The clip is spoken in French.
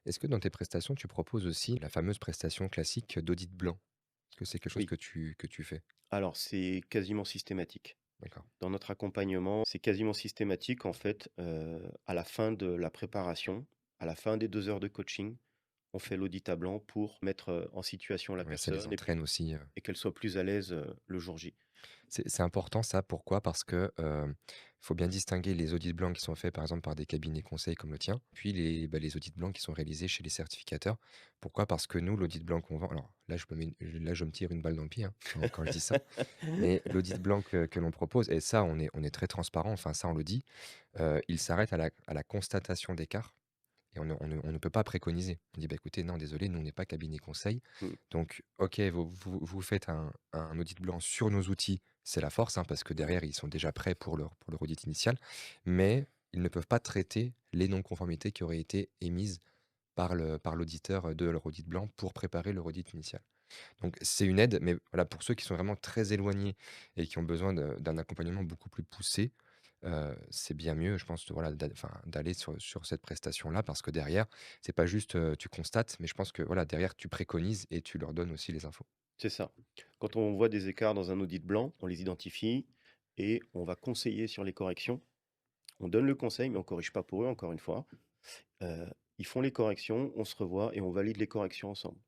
Est-ce que dans tes prestations, tu proposes aussi la fameuse prestation classique d'audit blanc? Est-ce que c'est quelque chose Oui, que tu fais? alors c'est quasiment systématique. D'accord. Dans notre accompagnement, c'est quasiment systématique en fait, à la fin de la préparation, à la fin des 2 heures de coaching, on fait l'audit à blanc pour mettre, en situation la Ouais, ça les personne entraîne aussi. et qu'elle soit plus à l'aise, le jour J. C'est important ça, pourquoi? Parce que, faut bien distinguer les audits blancs qui sont faits, par exemple, par des cabinets conseils comme le tien, puis les audits blancs qui sont réalisés chez les certificateurs. Pourquoi? Parce que nous, l'audit blanc qu'on vend, alors là, je me tire une balle dans le pied, hein, quand je dis ça, mais l'audit blanc que l'on propose, et ça, on est très transparent, enfin ça, on le dit, il s'arrête à la constatation d'écart. Et on ne peut pas préconiser. On dit: «Bah, écoutez, non, désolé, nous, on n'est pas cabinet conseil. Mmh, Donc OK, vous faites un audit blanc sur nos outils, c'est la force, hein, parce que derrière, ils sont déjà prêts pour leur audit initial, mais ils ne peuvent pas traiter les non-conformités qui auraient été émises par l'auditeur, de leur audit blanc pour préparer leur audit initial. Donc c'est une aide, mais voilà, pour ceux qui sont vraiment très éloignés et qui ont besoin d'un accompagnement beaucoup plus poussé, c'est bien mieux, je pense, voilà, d'aller sur cette prestation-là parce que derrière, c'est pas juste, tu constates, mais je pense que, voilà, derrière, tu préconises et tu leur donnes aussi les infos. c'est ça. Quand on voit des écarts dans un audit blanc, on les identifie et on va conseiller sur les corrections. On donne le conseil, mais on corrige pas pour eux, encore une fois. Heu, Ils font les corrections, on se revoit et on valide les corrections ensemble.